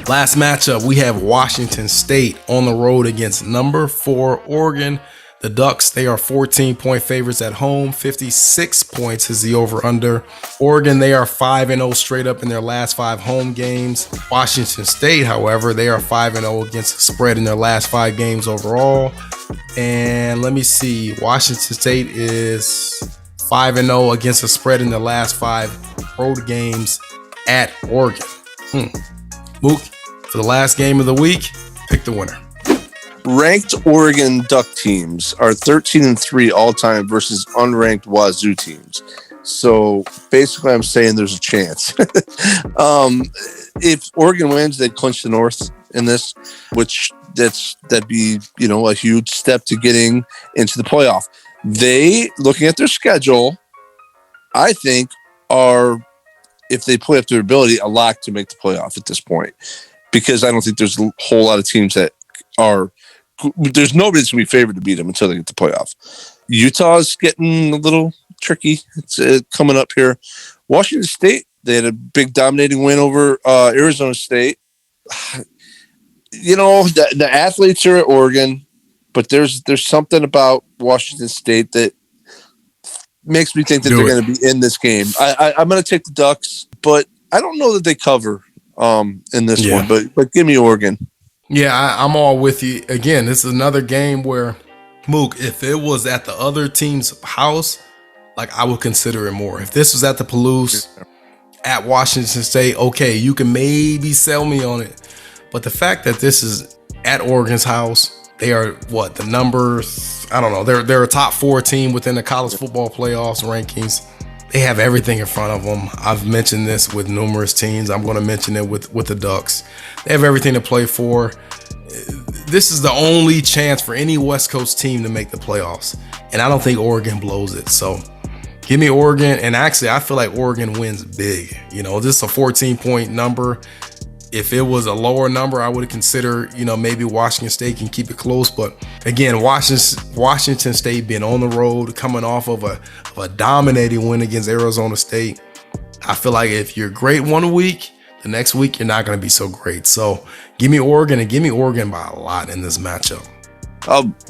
Last matchup, we have Washington State on the road against number 4 Oregon. The Ducks, they are 14-point favorites at home. 56 points is the over-under. Oregon, they are 5-0 straight up in their last 5 home games. Washington State, however, they are 5-0 against the spread in their last 5 games overall. And let me see, Washington State is 5-0 against the spread in the last 5 road games at Oregon. Mook, for the last game of the week, pick the winner. Ranked Oregon Duck teams are 13-3 all-time versus unranked Wazoo teams. So basically, I'm saying there's a chance. If Oregon wins, they'd clinch the North in this, which that'd be a huge step to getting into the playoff. They, looking at their schedule, I think are, if they play up to their ability, a lock to make the playoff at this point. Because I don't think there's a whole lot of teams that are. There's nobody that's going to be favored to beat them until they get the playoff. Utah's getting a little tricky. It's coming up here. Washington State, they had a big dominating win over Arizona State. The athletes are at Oregon, but there's something about Washington State that makes me think that they're going to be in this game. I'm going to take the Ducks, but I don't know that they cover in this one. But give me Oregon. Yeah, I'm all with you. Again, this is another game where, Mook, if it was at the other team's house, I would consider it more. If this was at the Palouse at Washington State, okay, you can maybe sell me on it. But the fact that this is at Oregon's house, they are the numbers? I don't know. They're a top 4 team within the college football playoffs rankings. They have everything in front of them. I've mentioned this with numerous teams. I'm going to mention it with the Ducks. They have everything to play for. This is the only chance for any West Coast team to make the playoffs. And I don't think Oregon blows it. So give me Oregon. And actually, I feel like Oregon wins big. This is a 14-point number. If it was a lower number, I would consider, maybe Washington State can keep it close. But again, Washington State being on the road, coming off of a dominating win against Arizona State, I feel like if you're great one week, the next week you're not going to be so great. So give me Oregon, and give me Oregon by a lot in this matchup.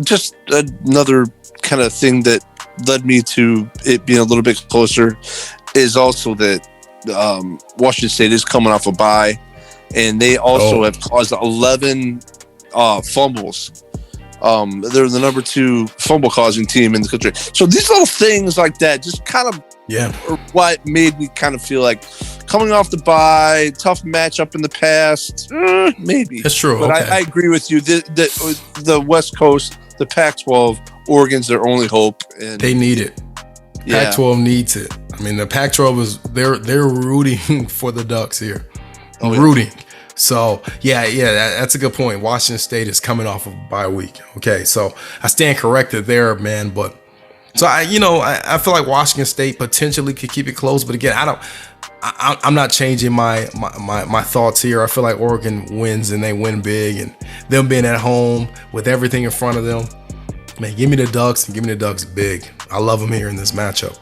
Just another kind of thing that led me to it being a little bit closer is also that Washington State is coming off a bye. And they also have caused 11 fumbles. They're the number 2 fumble causing team in the country. So these little things like that just kind of are what made me kind of feel like coming off the bye, tough matchup in the past, maybe. That's true. But I agree with you. The West Coast, the Pac-12, Oregon's their only hope. And they need it. Pac-12 needs it. I mean, the Pac-12 they're rooting for the Ducks here. Rooting. So that's a good point. Washington State is coming off of a bye week. Okay, so I stand corrected there, man. But so I feel like Washington State potentially could keep it close. But again, I'm not changing my thoughts here. I feel like Oregon wins and they win big, and them being at home with everything in front of them. Man, give me the Ducks and give me the Ducks big. I love them here in this matchup.